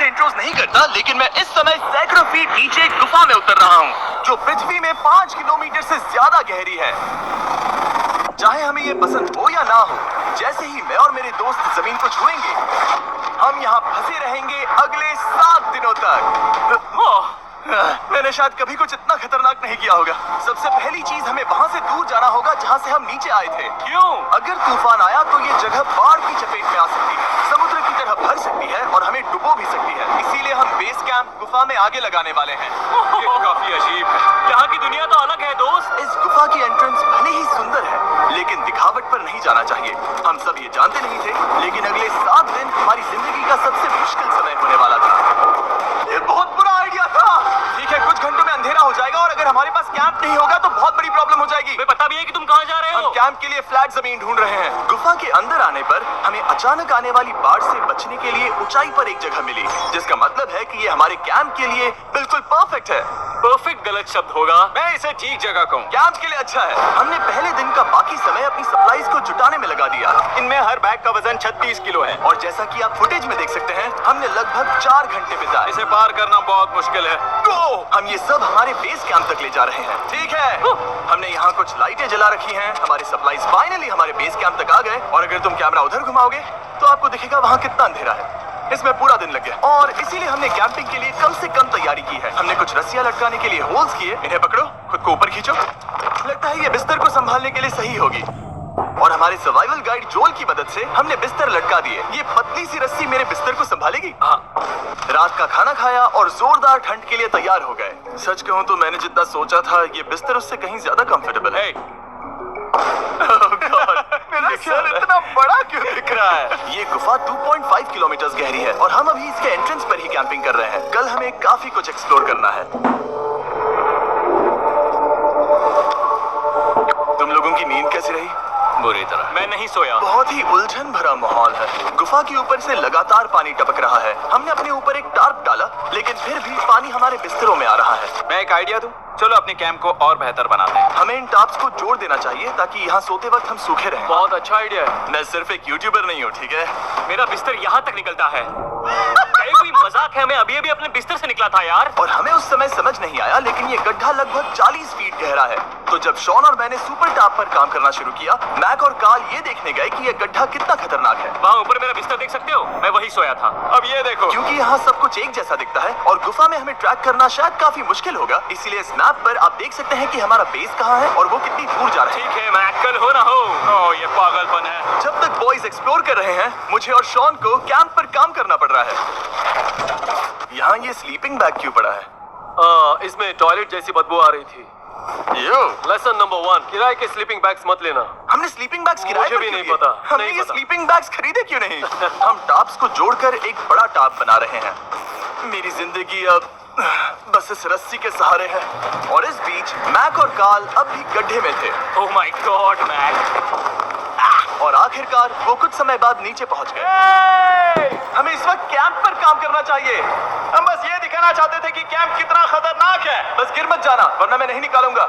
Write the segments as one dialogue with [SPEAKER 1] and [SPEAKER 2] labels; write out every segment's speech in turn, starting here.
[SPEAKER 1] Intros नहीं करता, लेकिन मैं इस समय सैकड़ों फीट नीचे एक गुफा में उतर रहा हूँ, जो पृथ्वी में 5 किलोमीटर से ज्यादा गहरी है। चाहे हमें ये पसंद हो या ना हो, जैसे ही मैं और मेरे दोस्त जमीन को छुएंगे, हम यहाँ फंसे रहेंगे अगले 7 दिनों तक। मैंने शायद कभी कुछ इतना खतरनाक नहीं किया होगा। सबसे पहली चीज, हमें वहाँ से दूर जाना होगा जहाँ से हम नीचे आए थे।
[SPEAKER 2] क्यों?
[SPEAKER 1] अगर तूफान आया तो ये जगह बाढ़ की चपेट में आ सकती है, समुद्र की तरह भर सकती है और हमें डुबो भी सकती है। इसीलिए हम बेस कैंप गुफा में आगे लगाने वाले हैं।
[SPEAKER 2] ये काफी अजीब है। यहाँ की दुनिया तो अलग है दोस्त।
[SPEAKER 1] इस गुफा की एंट्रेंस भले ही सुंदर है, लेकिन दिखावट पर नहीं जाना चाहिए। हम सब ये जानते नहीं थे, लेकिन अगले 7 दिन हमारी जिंदगी का सबसे मुश्किल समय होने वाला था। ये बहुत बुरा आइडिया था। ठीक है, कुछ घंटों में अंधेरा हो जाएगा और अगर हमारे पास कैंप नहीं होगा तो बहुत बड़ी प्रॉब्लम हो जाएगी।
[SPEAKER 2] तुम्हें पता भी है कि तुम कहाँ जा रहे हो?
[SPEAKER 1] हम कैंप के लिए फ्लैट जमीन ढूंढ रहे हैं। गुफा के अंदर आने पर हमें अचानक आने वाली बाढ़ से बचने के लिए ऊंचाई पर एक जगह मिली, जिसका मतलब है कि ये हमारे कैंप के लिए बिल्कुल परफेक्ट है।
[SPEAKER 2] परफेक्ट गलत शब्द होगा, मैं इसे ठीक जगह कहूँ।
[SPEAKER 1] कैंप के लिए अच्छा है। हमने पहले दिन का बाकी समय अपनी सप्लाईज को जुटाने में लगा दिया।
[SPEAKER 2] इनमें हर बैग का वजन 36 किलो है।
[SPEAKER 1] और जैसा कि आप फुटेज में देख सकते हैं, हमने लगभग 4 घंटे बिताए।
[SPEAKER 2] इसे पार करना बहुत मुश्किल है।
[SPEAKER 1] हम ये सब हमारे बेस कैंप तक ले जा रहे हैं। ठीक है, हमने यहाँ कुछ लाइटें जला रखी हैं। हमारे सप्लाईज फाइनली हमारे बेस कैंप तक आ गए और अगर तुम कैमरा उधर घुमाओगे तो आपको दिखेगा वहाँ कितना अंधेरा है। इसमें पूरा दिन लग गया और इसीलिए हमने कैंपिंग के लिए कम से कम तैयारी की है। हमने कुछ रस्सियां लटकाने के लिए होल्स किए। इन्हें पकड़ो, खुद को ऊपर खींचो। लगता है ये बिस्तर को संभालने के लिए सही होगी। और हमारे सर्वाइवल गाइड जोल की मदद से हमने बिस्तर लटका दिए। ये पतली सी रस्सी मेरे बिस्तर को संभालेगी। रात का खाना खाया और जोरदार ठंड के लिए तैयार हो गए। सच कहूं तो मैंने जितना सोचा था, ये बिस्तर उससे कहीं ज्यादा कंफर्टेबल है। मेरा सर इतना बड़ा क्यों दिख रहा है? ये गुफा 2.5 किलोमीटर गहरी है और हम अभी इसके एंट्रेंस पर ही कैंपिंग कर रहे हैं। कल हमें काफी कुछ एक्सप्लोर करना है। तुम लोगों की नींद कैसी रही?
[SPEAKER 2] बुरी तरह। मैं नहीं सोया।
[SPEAKER 1] बहुत ही उलझन भरा माहौल है। गुफा के ऊपर से लगातार पानी टपक रहा है। हमने अपने ऊपर एक टार्प डाला, लेकिन फिर भी पानी हमारे बिस्तरों में आ रहा है।
[SPEAKER 2] मैं एक आइडिया दूं? चलो अपने कैंप को और बेहतर बनाते हैं।
[SPEAKER 1] हमें इन टार्प्स को जोड़ देना चाहिए ताकि यहाँ सोते वक्त हम सूखे रहें।
[SPEAKER 2] बहुत अच्छा आइडिया है।
[SPEAKER 1] मैं सिर्फ एक यूट्यूबर नहीं हूँ, ठीक है?
[SPEAKER 2] मेरा बिस्तर यहाँ तक निकलता है। कोई मजाक है? मैं अभी अभी अपने बिस्तर से निकला था यार।
[SPEAKER 1] और हमें उस समय समझ नहीं आया, लेकिन ये गड्ढा लगभग 40 फीट गहरा है। तो जब शॉन और मैंने सुपर टाप पर काम करना शुरू किया, मैक और कार्ल ये देखने गए कि ये गड्ढा कितना खतरनाक है।
[SPEAKER 2] वहाँ ऊपर मेरा बिस्तर देख सकते हो? मैं वही सोया था। अब ये देखो।
[SPEAKER 1] क्योंकि यहाँ सब कुछ एक जैसा दिखता है और गुफा में हमें ट्रैक करना शायद काफी मुश्किल होगा, इसीलिए इस मैप पर आप देख सकते हैं कि हमारा बेस कहाँ है और वो कितनी दूर जा रहा है।
[SPEAKER 2] ठीक है, मैक कल हो ना हो। ओह, ये पागलपन है।
[SPEAKER 1] जब तक बॉयज एक्सप्लोर कर रहे हैं, मुझे और शॉन को कैंप पर काम करना पड़ रहा है। यहाँ ये स्लीपिंग बैग क्यों पड़ा है?
[SPEAKER 3] इसमें टॉयलेट जैसी बदबू आ रही थी। लेसन नंबर 1, किराए के स्लीपिंग बैग्स मत लेना।
[SPEAKER 1] हमने स्लीपिंग बैग्स किराए
[SPEAKER 3] मुझे
[SPEAKER 1] पर
[SPEAKER 3] भी
[SPEAKER 1] क्यों
[SPEAKER 3] नहीं
[SPEAKER 1] लिए?
[SPEAKER 3] पता,
[SPEAKER 1] हमने
[SPEAKER 3] नहीं
[SPEAKER 1] ये
[SPEAKER 3] पता।
[SPEAKER 1] स्लीपिंग बैग्स खरीदे क्यों नहीं? हम टाप्स को जोड़कर एक बड़ा टाप बना रहे हैं। मेरी जिंदगी अब बस इस रस्सी के सहारे है। और इस बीच मैक और कार्ल अब भी गड्ढे में थे।
[SPEAKER 2] Oh my God Mac.
[SPEAKER 1] और आखिरकार वो कुछ समय बाद नीचे पहुंच गए। हमें इस वक्त कैंप पर काम करना चाहिए।
[SPEAKER 2] हम बस ये दिखाना चाहते थे कि कैंप कितना खतरनाक है।
[SPEAKER 1] बस गिर मत जाना, वरना मैं नहीं निकालूंगा।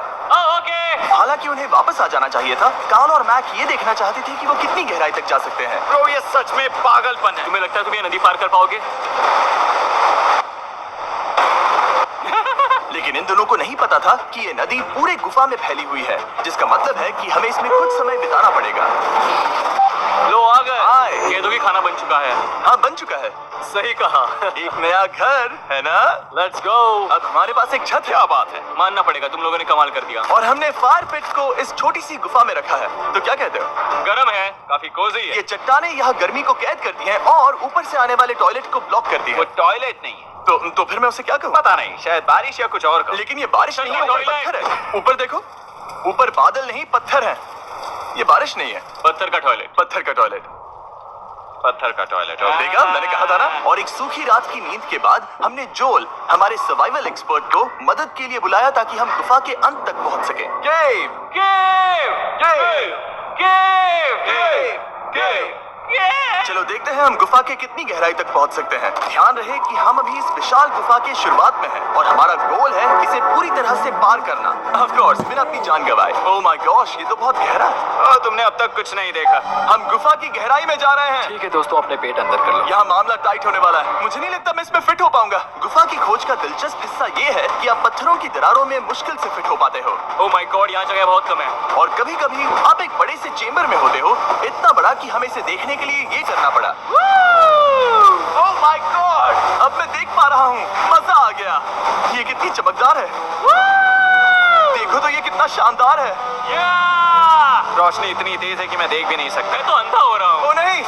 [SPEAKER 2] ओके।
[SPEAKER 1] हालांकि उन्हें वापस आ जाना चाहिए था। कार्ल और मैक ये देखना चाहते थे कि वो कितनी गहराई तक जा सकते हैं।
[SPEAKER 2] ब्रो, ये सच में पागलपन है। तुम्हें लगता है तुम ये नदी पार कर पाओगे?
[SPEAKER 1] लेकिन इन दोनों को नहीं पता था कि ये नदी पूरे गुफा में फैली हुई है, जिसका मतलब है कि हमें इसमें कुछ समय बिताना पड़ेगा।
[SPEAKER 2] लो आ गए।
[SPEAKER 1] हाय।
[SPEAKER 2] कह दो कि खाना बन चुका है।
[SPEAKER 1] हाँ, बन चुका है।
[SPEAKER 3] सही कहा।
[SPEAKER 1] एक नया घर है ना?
[SPEAKER 3] Let's go.
[SPEAKER 1] अब हमारे पास एक छत है।
[SPEAKER 2] क्या बात है, मानना पड़ेगा, तुम लोगों ने कमाल कर दिया।
[SPEAKER 1] और हमने फायर पिट को इस छोटी सी गुफा में रखा है। तो क्या कहते हो?
[SPEAKER 2] गरम है, काफी कोजी है।
[SPEAKER 1] ये चट्टानें यहाँ गर्मी को कैद करती हैं और ऊपर से आने वाले टॉयलेट को ब्लॉक करती
[SPEAKER 2] वो
[SPEAKER 1] हैं।
[SPEAKER 2] टॉयलेट नहीं है।
[SPEAKER 1] तो फिर मैं उसे क्या कहूँ?
[SPEAKER 2] पता नहीं, शायद बारिश या कुछ और कहो।
[SPEAKER 1] लेकिन ये बारिश नहीं है, ऊपर
[SPEAKER 2] टॉयलेट।
[SPEAKER 1] पत्थर है। ऊपर देखो, ऊपर बादल नहीं पत्थर है। ये बारिश नहीं है,
[SPEAKER 2] पत्थर का टॉयलेट।
[SPEAKER 1] पत्थर का टॉयलेट।
[SPEAKER 2] पत्थर का टॉयलेट।
[SPEAKER 1] देखा, मैंने कहा था ना। और एक सूखी रात की नींद के बाद हमने जोल, हमारे सर्वाइवल एक्सपर्ट को मदद के लिए बुलाया ताकि हम गुफा के अंत तक पहुंच सके। केव,
[SPEAKER 2] केव,
[SPEAKER 1] केव,
[SPEAKER 2] केव,
[SPEAKER 1] केव, केव, चलो देखते हैं हम गुफा के कितनी गहराई तक पहुंच सकते हैं। ध्यान रहे कि हम अभी इस विशाल गुफा के शुरुआत में हैं और हमारा गोल है इसे पूरी तरह से पार करना। ऑफ कोर्स बिना अपनी जान गंवाए। ओह माय गॉश, ये तो बहुत गहरा है।
[SPEAKER 4] तुमने अब तक कुछ नहीं देखा।
[SPEAKER 1] हम गुफा की गहराई में जा रहे हैं।
[SPEAKER 3] ठीक है दोस्तों, अपने पेट अंदर कर लो।
[SPEAKER 1] यहाँ मामला टाइट होने वाला है। मुझे नहीं लगता मैं इसमें फिट हो पाऊंगा। गुफा की खोज का दिलचस्प हिस्सा ये है कि आप पत्थरों की दरारों में मुश्किल से फिट हो पाते हो।
[SPEAKER 2] ओह माय गॉड, यहाँ जगह बहुत कम है।
[SPEAKER 1] और कभी कभी आप एक बड़े से चेम्बर में होते हो, इतना बड़ा कि हमें इसे देखने के लिए ये करना पड़ा। ओह माय गॉड, अब मैं देख पा रहा हूँ। मजा आ गया। ये कितनी चमकदार है। देखो तो ये कितना शानदार है।
[SPEAKER 4] रोशनी इतनी तेज है कि मैं देख भी नहीं सकता।
[SPEAKER 2] मैं तो अंधा हो रहा हूँ।
[SPEAKER 1] ओ नहीं,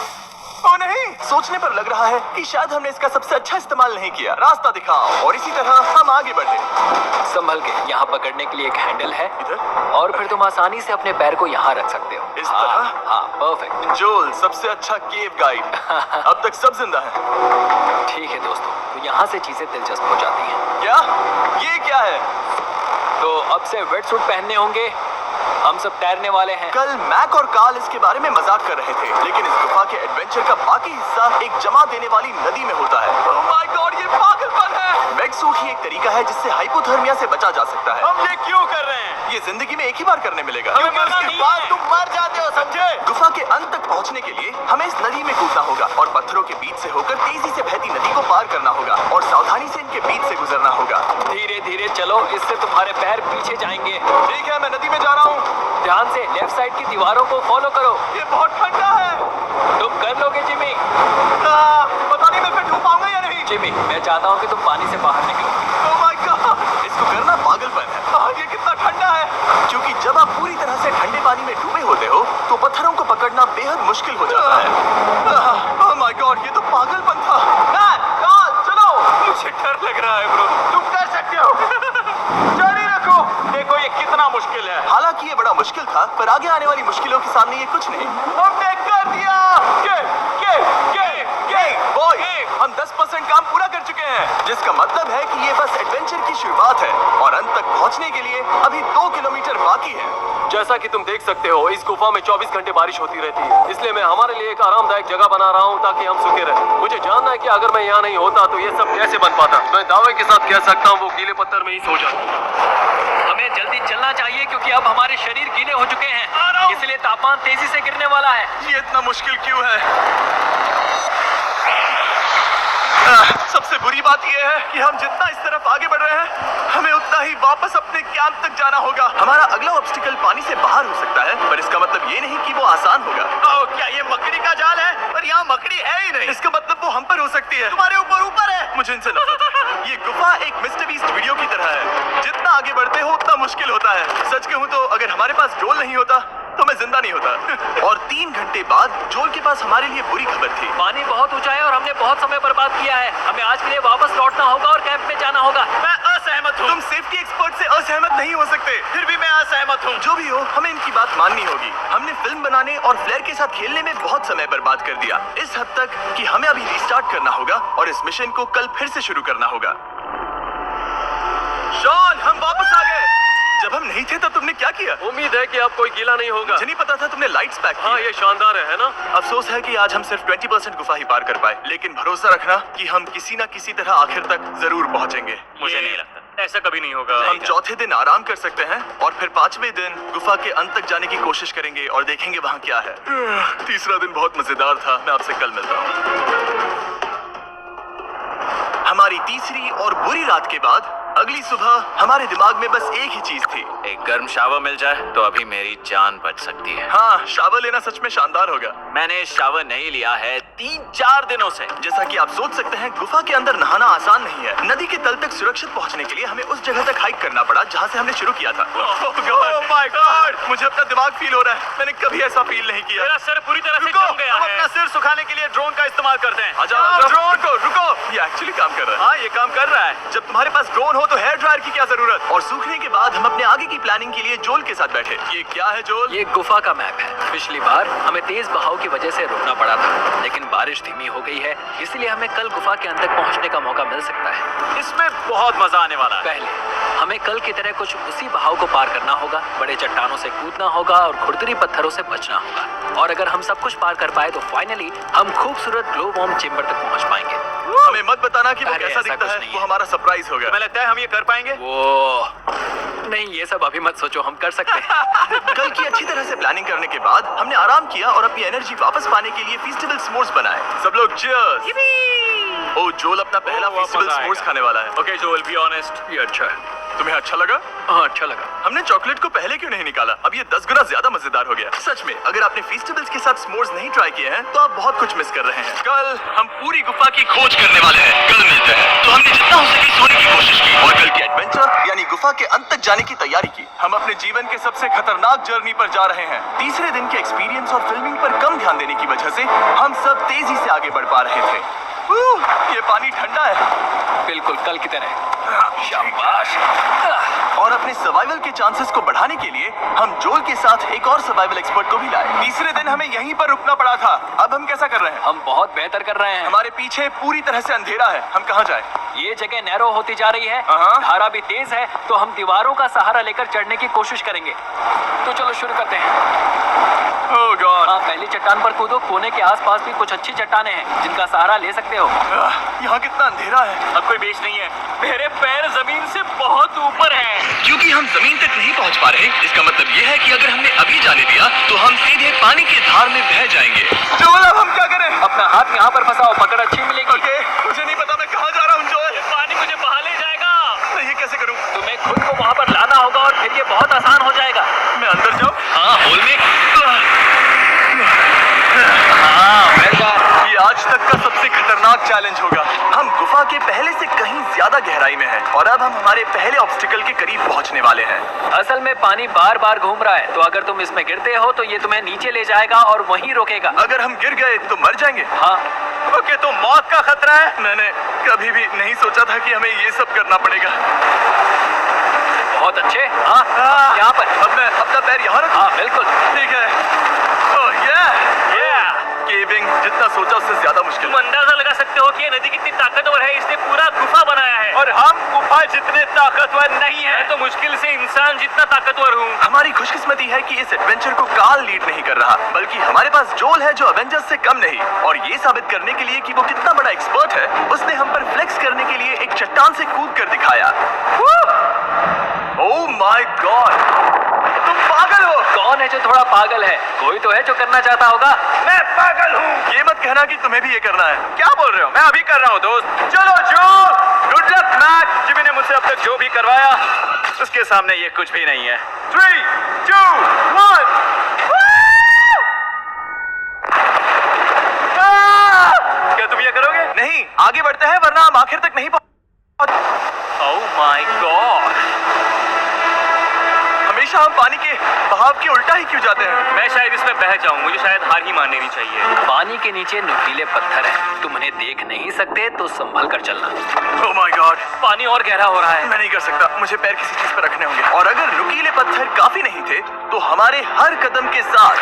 [SPEAKER 1] ओ नहीं, सोचने पर लग रहा है कि शायद हमने इसका सबसे अच्छा इस्तेमाल नहीं किया। रास्ता दिखाओ। और इसी तरह हम आगे बढ़े।
[SPEAKER 5] संभल के, यहाँ पकड़ने के लिए एक हैंडल है
[SPEAKER 1] इधर
[SPEAKER 5] और फिर तुम आसानी से अपने पैर को यहाँ रख सकते हो।
[SPEAKER 1] इस तरह?
[SPEAKER 5] हाँ, परफेक्ट।
[SPEAKER 1] जोल सबसे अच्छा केव गाइड। अब तक सब जिंदा है।
[SPEAKER 5] ठीक है दोस्तों, तो यहाँ से चीजें दिलचस्प हो जाती हैं।
[SPEAKER 1] क्या? ये क्या है?
[SPEAKER 5] तो अब से वेट सूट पहनने होंगे। हम सब तैरने वाले हैं।
[SPEAKER 1] कल मैक और कार्ल इसके बारे में मजाक कर रहे थे, लेकिन इस गुफा के एडवेंचर का बाकी हिस्सा एक जमा देने वाली नदी में होता है। ओह माय गॉड, ये पागलपन है। वेट सूट ही एक तरीका है जिससे हाइपोथर्मिया से बचा जा सकता है।
[SPEAKER 4] हम ये क्यों कर रहे हैं?
[SPEAKER 1] ये जिंदगी में एक ही बार करने मिलेगा।
[SPEAKER 2] हमें मरना नहीं है।
[SPEAKER 1] तुम मर जाते हो, समझे? गुफा के अंत तक पहुंचने के लिए हमें इस नदी में कूदना होगा और पत्थरों के बीच से होकर तेजी से बहती नदी को पार करना होगा और सावधानी से इनके बीच से गुजरना होगा।
[SPEAKER 5] धीरे धीरे चलो, इससे तुम्हारे पैर पीछे जाएंगे।
[SPEAKER 1] ठीक है, मैं नदी में जा रहा हूँ।
[SPEAKER 5] ध्यान से लेफ्ट साइड की दीवारों को फॉलो करो।
[SPEAKER 1] ये बहुत ठंडा है।
[SPEAKER 5] तुम कर लोगे जिमी।
[SPEAKER 1] पता नहीं मैं फिट हो पाऊंगा या नहीं।
[SPEAKER 5] जिमी, मैं चाहता हूँ कि तुम पानी से बाहर निकलो।
[SPEAKER 1] ओह माय गॉड, इसको करना पागलपन है। ये कितना ठंडा है। क्योंकि जब आप पूरी तरह से ठंडे पानी में डूबे होते हो तो पत्थरों को पकड़ना बेहद मुश्किल हो जाता है। ओह माय गॉड, ये तो पागलपन था। चलो,
[SPEAKER 2] मुझे डर लग रहा है ब्रो।
[SPEAKER 1] तुम कर सकते हो। जारी रखो।
[SPEAKER 4] देखो ये कितना मुश्किल है।
[SPEAKER 1] हालांकि ये बड़ा मुश्किल था, पर आगे आने वाली मुश्किलों के सामने ये कुछ नहीं। हमने कर दिया। बॉय, हम 10% काम पूरा कर चुके हैं, जिसका मतलब है कि ये बस एडवेंचर की शुरुआत है और अंत तक पहुंचने के लिए अभी 2 किलोमीटर बाकी है।
[SPEAKER 3] जैसा कि तुम देख सकते हो, इस गुफा में 24 घंटे बारिश होती रहती है। इसलिए मैं हमारे लिए एक आरामदायक जगह बना रहा हूँ ताकि हम सूखे रहें। मुझे जानना है कि अगर मैं यहाँ नहीं होता तो ये सब कैसे बन पाता। मैं दावे के साथ कह सकता हूँ वो गीले पत्थर में ही सो जाता।
[SPEAKER 5] हमें जल्दी चलना चाहिए क्योंकि अब हमारे शरीर गीले हो चुके हैं, इसलिए तापमान तेजी से गिरने वाला है।
[SPEAKER 1] ये इतना मुश्किल क्यों है? सबसे बुरी बात यह है कि हम जितना इस तरफ आगे बढ़ रहे हैं, हमें उतना ही वापस अपने कैंप तक जाना होगा। हमारा अगला ऑब्स्टिकल पानी से बाहर हो सकता है, पर इसका मतलब ये नहीं कि वो आसान होगा। क्या ये मकड़ी का जाल है? पर यहाँ मकड़ी है ही नहीं। इसका मतलब वो हम पर हो सकती है। तुम्हारे ऊपर है। मुझे इनसे नफरत है। ये गुफा एक मिस्टर बीस्ट वीडियो की तरह है। जितना आगे बढ़ते हो उतना मुश्किल होता है। सच कहूँ तो अगर हमारे पास जोल नहीं होता तो मैं जिंदा नहीं होता। और 3 घंटे बाद जोल के पास हमारे लिए बुरी खबर थी।
[SPEAKER 5] पानी बहुत ऊंचा है और हमने बहुत समय बर्बाद किया है। हमें आज के लिए वापस लौटना होगा और कैंप में जाना होगा।
[SPEAKER 1] मैं असहमत हूँ। तुम सेफ्टी एक्सपर्ट से असहमत नहीं हो सकते। फिर भी मैं असहमत हूँ। जो भी हो, हमें इनकी बात माननी होगी। हमने फिल्म बनाने और फ्लेयर के साथ खेलने में बहुत समय बर्बाद कर दिया, इस हद तक कि हमें अभी रिस्टार्ट करना होगा और इस मिशन को कल फिर से शुरू करना होगा। शॉन, हम वापस आ गए। जब हम नहीं थे तब तुमने क्या किया?
[SPEAKER 3] उम्मीद है कि अब कोई गीला नहीं होगा।
[SPEAKER 1] मुझे नहीं पता था तुमने लाइट्स पैक की।
[SPEAKER 3] हाँ, ये शानदार है ना?
[SPEAKER 1] अफसोस है कि आज हम सिर्फ 20% गुफा ही पार कर पाए, लेकिन भरोसा रखना कि हम किसी न किसी तरह आखिर तक जरूर पहुंचेंगे।
[SPEAKER 2] मुझे नहीं लगता ऐसा कभी नहीं होगा।
[SPEAKER 1] हम चौथे दिन आराम कर सकते हैं और फिर 5वें दिन गुफा के अंत तक जाने की कोशिश करेंगे और देखेंगे वहाँ क्या है। तीसरा दिन बहुत मजेदार था। मैं आपसे कल मिलता हूँ। हमारी तीसरी और बुरी रात के बाद अगली सुबह हमारे दिमाग में बस एक ही चीज थी।
[SPEAKER 4] एक गर्म शावर मिल जाए तो अभी मेरी जान बच सकती है।
[SPEAKER 1] हाँ, शावर लेना सच में शानदार होगा।
[SPEAKER 4] मैंने शावर नहीं लिया है 3-4 दिनों से।
[SPEAKER 1] जैसा कि आप सोच सकते हैं, गुफा के अंदर नहाना आसान नहीं है। नदी के तल तक सुरक्षित पहुंचने के लिए हमें उस जगह तक हाइक करना पड़ा जहां से हमने शुरू किया था। Oh my God! मुझे अपना दिमाग फील हो रहा है। मैंने कभी ऐसा फील नहीं किया।
[SPEAKER 2] मेरा सर पूरी तरह से
[SPEAKER 1] रुको,
[SPEAKER 2] जम गया
[SPEAKER 1] हम
[SPEAKER 2] है।
[SPEAKER 1] अपना सिर सुखाने के लिए ड्रोन का इस्तेमाल करते हैं। ड्रोन रुको, ये एक्चुअली काम कर रहा है। हाँ, ये काम कर रहा है। जब तुम्हारे पास ड्रोन हो तो हेयर ड्रायर की क्या जरूरत। और सूखने के बाद हम अपने आगे की प्लानिंग के लिए जोल के साथ बैठे। ये क्या है जोल?
[SPEAKER 5] ये गुफा का मैप है। पिछली बार हमें तेज बहाव की वजह से रुकना पड़ा था, लेकिन बारिश धीमी हो गई है, इसलिए हमें कल गुफा के अंत तक पहुंचने का मौका मिल सकता है।
[SPEAKER 4] इसमें बहुत मजा आने वाला है।
[SPEAKER 5] पहले हमें कल की तरह कुछ उसी बहाव को पार करना होगा, बड़े चट्टानों से कूदना होगा और खुरदरी पत्थरों से बचना होगा। और अगर हम सब कुछ पार कर पाए तो फाइनली हम खूबसूरत ग्लो वॉर्म चेम्बर तक पहुंच पाएंगे।
[SPEAKER 1] हमें मत बताना कि वो
[SPEAKER 5] अरे,
[SPEAKER 1] कैसा
[SPEAKER 5] ऐसा
[SPEAKER 1] दिखता
[SPEAKER 5] कुछ
[SPEAKER 1] है,
[SPEAKER 5] नहीं
[SPEAKER 1] वो
[SPEAKER 5] है।
[SPEAKER 1] हमारा सरप्राइज होगा।
[SPEAKER 4] तुम्हें लगता है हम ये कर पाएंगे?
[SPEAKER 5] वो नहीं, ये सब अभी मत सोचो, हम कर सकते हैं।
[SPEAKER 1] कल की अच्छी तरह से प्लानिंग करने के बाद हमने आराम किया और अपनी एनर्जी वापस पाने के लिए फीस्टेबल s'mores बनाए। सब लोग cheers! ओ जोल अपना पहला
[SPEAKER 4] वाह,
[SPEAKER 1] फीस्टेबल
[SPEAKER 4] मजा
[SPEAKER 1] s'mores
[SPEAKER 4] आएगा।
[SPEAKER 1] खाने वाला है।
[SPEAKER 4] Okay Joel, be honest.
[SPEAKER 5] ये अच्छा है।
[SPEAKER 1] तुम्हें अच्छा लगा?
[SPEAKER 5] हाँ, अच्छा लगा।
[SPEAKER 1] हमने चॉकलेट को पहले क्यों नहीं निकाला? अब ये 10 गुना ज्यादा मजेदार हो गया। सच में, अगर आपने फीस्टेबल्स के साथ s'mores नहीं ट्राई किए हैं, तो आप बहुत कुछ मिस कर रहे हैं। कल हम पूरी गुफा की खोज करने वाले हैं। कल मिलते हैं। तो हमने जितना हो सके सोने की कोशिश की और कल की एडवेंचर यानी गुफा के अंत तक जाने की तैयारी की। हम अपने जीवन के सबसे खतरनाक जर्नी पर जा रहे हैं। तीसरे दिन के एक्सपीरियंस और फिल्मिंग पर कम ध्यान देने की वजह से हम सब तेजी से आगे बढ़ पा रहे थे। ये पानी ठंडा है।
[SPEAKER 5] बिल्कुल कल की तरह। शाबाश।
[SPEAKER 1] और अपने सर्वाइवल के चांसेस को बढ़ाने के लिए हम जोल के साथ एक और सर्वाइवल एक्सपर्ट को भी लाए। तीसरे दिन हमें यहीं पर रुकना पड़ा था। अब हम कैसा कर रहे हैं?
[SPEAKER 5] हम बहुत बेहतर कर रहे हैं।
[SPEAKER 1] हमारे पीछे पूरी तरह से अंधेरा है। हम कहाँ जाएं?
[SPEAKER 5] ये जगह नैरो होती जा रही है,
[SPEAKER 1] हाँ।
[SPEAKER 5] धारा भी तेज है, तो हम दीवारों का सहारा लेकर चढ़ने की कोशिश करेंगे। तो चलो शुरू करते हैं।
[SPEAKER 1] Oh God!
[SPEAKER 5] हाँ, पहली चट्टान पर कूदो। कोने के आसपास भी कुछ अच्छी चट्टानें हैं जिनका सहारा ले सकते हो।
[SPEAKER 1] यहाँ कितना अंधेरा है।
[SPEAKER 2] अब कोई बेच नहीं है। मेरे पैर जमीन से बहुत ऊपर हैं।
[SPEAKER 1] क्योंकि हम जमीन तक नहीं पहुँच पा रहे, इसका मतलब ये है कि अगर हमने अभी जाने दिया तो हम सीधे पानी की धार में बह जाएंगे। जोल, अब हम क्या करें?
[SPEAKER 5] अपना हाथ यहाँ पर फंसाओ, पकड़ अच्छी मिलेगी।
[SPEAKER 1] ओके, मुझे नहीं पता मैं कहाँ जा रहा हूँ जोल।
[SPEAKER 2] पानी मुझे बहा ले जाएगा।
[SPEAKER 1] मैं ये कैसे करूँ?
[SPEAKER 5] तुम्हें खुद को वहाँ पर लाना होगा और फिर ये बहुत आसान हो जाएगा।
[SPEAKER 1] मैं अंदर जाऊँ?
[SPEAKER 5] हाँ, होल में।
[SPEAKER 1] ये आज तक का सबसे खतरनाक चैलेंज होगा। हम गुफा के पहले से कहीं ज्यादा गहराई में हैं और अब हम हमारे पहले ऑब्स्टिकल के करीब पहुंचने वाले हैं।
[SPEAKER 5] असल में पानी बार बार घूम रहा है, तो अगर तुम इसमें गिरते हो तो ये तुम्हें नीचे ले जाएगा और वहीं रोकेगा।
[SPEAKER 1] अगर हम गिर गए तो मर जाएंगे।
[SPEAKER 5] हाँ,
[SPEAKER 1] ओके, तो मौत का खतरा है। मैंने कभी भी नहीं सोचा था कि हमें ये सब करना पड़ेगा।
[SPEAKER 5] बहुत अच्छे। हाँ, यहाँ पर।
[SPEAKER 1] अब मैं अपना पैर यहाँ रखूं?
[SPEAKER 5] हाँ, बिल्कुल।
[SPEAKER 1] ठीक है। ओह केविंग जितना सोचा उससे ज्यादा मुश्किल
[SPEAKER 2] तुम अंदाजा लगा सकते हो कि ये नदी कितनी ताकतवर है। इसने पूरा गुफा बनाया है
[SPEAKER 4] और हम गुफा जितने ताकतवर नहीं है।
[SPEAKER 2] मैं तो मुश्किल से इंसान जितना ताकतवर हूँ।
[SPEAKER 1] हमारी खुशकिस्मती है कि इस एडवेंचर को काल लीड नहीं कर रहा, बल्कि हमारे पास जोल है जो एवेंजर्स से कम नहीं। और ये साबित करने के लिए कि वो कितना बड़ा एक्सपर्ट है, उसने हम पर फ्लेक्स करने के लिए एक चट्टान से कूद कर दिखाया। ओह माय गॉड, तुम पागल हो।
[SPEAKER 5] कौन है जो थोड़ा पागल है? कोई तो है जो करना चाहता होगा।
[SPEAKER 1] मैं पागल हूँ। ये मत कहना कि तुम्हें भी ये करना है।
[SPEAKER 4] क्या बोल रहे हो? मैं अभी कर रहा हूँ दोस्त। चलो जो, गुड लक मैक। जिमी ने मुझसे अब तक जो भी करवाया उसके सामने ये कुछ भी नहीं है। 3, 2, 1। क्या तुम ये करोगे?
[SPEAKER 1] नहीं, आगे बढ़ते हैं वरना हम आखिर तक नहीं पहुंच।
[SPEAKER 4] ओह माय गॉड,
[SPEAKER 1] हमेशा हम पानी के बहाव के उल्टा ही क्यों जाते हैं?
[SPEAKER 2] मैं शायद इसमें बह जाऊं। मुझे शायद हार ही मान लेनी चाहिए।
[SPEAKER 5] पानी के नीचे नुकीले पत्थर हैं। तुम उन्हें देख नहीं सकते, तो संभल कर चलना।
[SPEAKER 1] ओह माय गॉड,
[SPEAKER 2] पानी और गहरा हो रहा है।
[SPEAKER 1] मैं नहीं कर सकता। मुझे पैर किसी चीज पर रखने होंगे। और अगर नुकीले पत्थर काफी नहीं थे तो हमारे हर कदम के साथ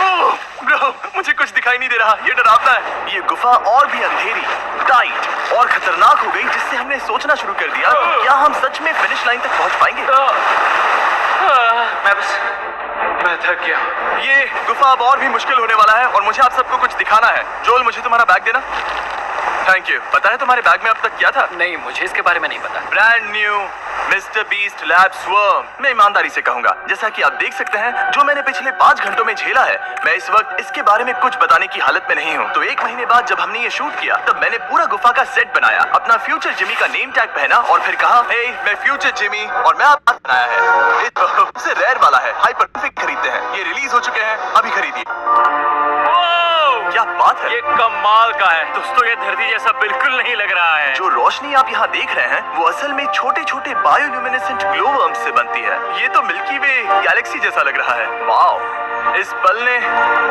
[SPEAKER 1] ओह ब्रो, मुझे कुछ दिखाई नहीं दे रहा। ये डरावना है। ये गुफा और भी अंधेरी, टाइट और खतरनाक हो गई, जिससे हमने सोचना शुरू कर दिया कि क्या हम सच में फिनिश लाइन तक पहुंच पाएंगे।
[SPEAKER 3] मैं थक गया।
[SPEAKER 1] ये गुफा अब और भी मुश्किल होने वाला है और मुझे आप सबको कुछ दिखाना है। जोल, मुझे तुम्हारा बैग देना। Thank you. पता है तुम्हारे बैग में अब तक क्या था?
[SPEAKER 5] नहीं, मुझे इसके बारे में नहीं पता।
[SPEAKER 1] Brand new mister beast lab swarm. मैं ईमानदारी से कहूंगा, जैसा कि आप देख सकते हैं, जो मैंने पिछले 5 घंटों में झेला है, मैं इस वक्त इसके बारे में कुछ बताने की हालत में नहीं हूँ। तो 1 महीने बाद जब हमने ये शूट किया, तब मैंने पूरा गुफा का सेट बनाया, अपना फ्यूचर जिमी का नेम टैग पहना और फिर कहा, हे मैं फ्यूचर जिमी और मैं आपका बनाया है। ये सबसे रेयर वाला है। हाइपर परफेक्ट खरीदते हैं। ये रिलीज हो चुके हैं, अभी खरीदिए। क्या बात है?
[SPEAKER 2] ये कमाल का है दोस्तों। ये धरती जैसा बिल्कुल नहीं लग रहा है।
[SPEAKER 1] जो रोशनी आप यहाँ देख रहे हैं वो असल में छोटे छोटे बायोल्यूमिनेसेंट ग्लो वर्म्स से बनती है। ये तो मिल्की वे गैलेक्सी जैसा लग रहा है। वाओ, इस पल ने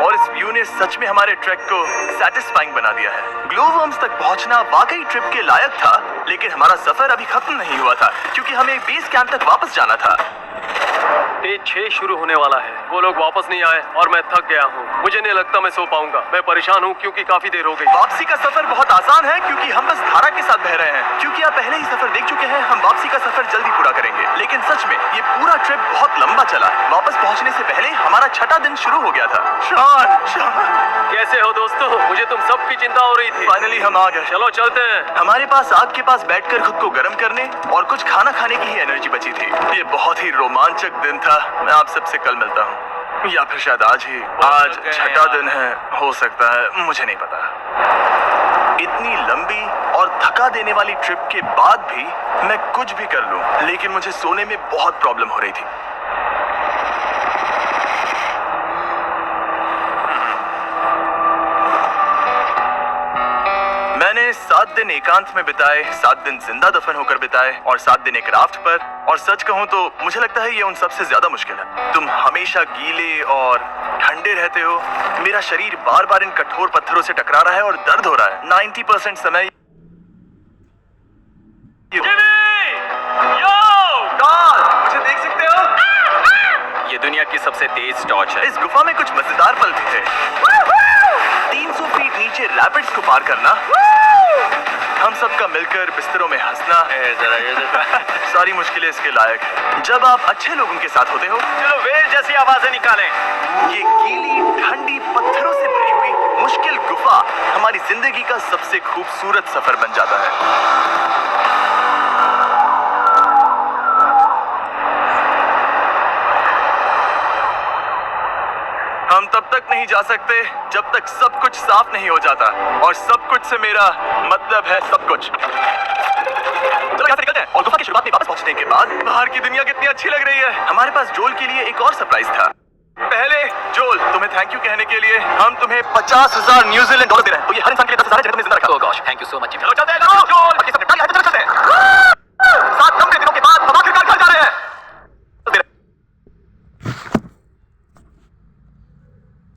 [SPEAKER 1] और इस व्यू ने सच में हमारे ट्रैक को सैटिस्फाइंग बना दिया है। ग्लो वर्म्स तक पहुंचना वाकई ट्रिप के लायक था, लेकिन हमारा सफर अभी खत्म नहीं हुआ था क्योंकि हमें बेस कैंप तक वापस जाना था।
[SPEAKER 3] डे 6 शुरू होने वाला है। वो लोग वापस नहीं आए और मैं थक गया हूँ। मुझे नहीं लगता मैं सो पाऊंगा। मैं परेशान हूँ क्योंकि काफी देर हो गई।
[SPEAKER 1] वापसी का सफर बहुत आसान है क्योंकि हम बस धारा के साथ बह रहे हैं। क्योंकि आप पहले ही सफर देख चुके हैं, हम वापसी का सफर जल्दी पूरा करेंगे। लेकिन सच में ये पूरा ट्रिप बहुत लंबा चला। वापस पहुंचने से पहले हमारा 6ठा दिन शुरू हो गया था। शॉन
[SPEAKER 3] कैसे हो दोस्तों? मुझे तुम सबकी चिंता हो रही थी।
[SPEAKER 1] फाइनली हम आ गए।
[SPEAKER 3] चलो चलते हैं।
[SPEAKER 1] हमारे पास आग के पास बैठकर खुद को गर्म करने और कुछ खाना खाने की ही एनर्जी बची थी। ये बहुत ही रोमांचक दिन था। मैं आप सबसे कल मिलता हूँ, या फिर शायद आज ही। आज छठा दिन है, हो सकता है, मुझे नहीं पता। इतनी लंबी और थका देने वाली ट्रिप के बाद भी मैं कुछ भी कर लूं, लेकिन मुझे सोने में बहुत प्रॉब्लम हो रही थी। मैंने 7 दिन एकांत में बिताए, 7 दिन जिंदा दफन होकर बिताए और 7 दिन एक राफ्ट पर। और सच कहूं तो मुझे लगता है ये उन सबसे ज्यादा मुश्किल है। तुम हमेशा गीले और ठंडे रहते हो। मेरा शरीर बार बार इन कठोर पत्थरों से टकरा रहा है और दर्द हो रहा है। 90% समय मुझे देख सकते हो?
[SPEAKER 4] ये दुनिया की सबसे तेज टॉर्च है।
[SPEAKER 1] इस गुफा में कुछ मजेदार पल भी थे। 300 फीट नीचे रैपिड्स को पार करना, हम सबका मिलकर बिस्तरों में हंसना, सारी मुश्किलें इसके लायक है जब आप अच्छे लोगों के साथ होते हो।
[SPEAKER 4] चलो वेल जैसी आवाजें निकालें।
[SPEAKER 1] ये गीली ठंडी पत्थरों से भरी हुई मुश्किल गुफा हमारी जिंदगी का सबसे खूबसूरत सफर बन जाता है। हम तब तक नहीं जा सकते जब तक सब कुछ साफ नहीं हो जाता, और सब कुछ से मेरा मतलब है सब कुछ। चलो यहाँ से निकलते हैं। और गुफा की शुरुआत में वापस पहुंचने के बाद बाहर की दुनिया कितनी अच्छी लग रही है। हमारे पास जोल के लिए एक और सरप्राइज था। पहले जोल, तुम्हें थैंक यू कहने के लिए हम तुम्हें $50,000 न्यूजीलैंड दे रहे हैं। तो ये हर इंसान के लिए 10,000 है जिन्हें तुमने जिंदा रखा।
[SPEAKER 5] Oh gosh, thank you so much, Jimmy.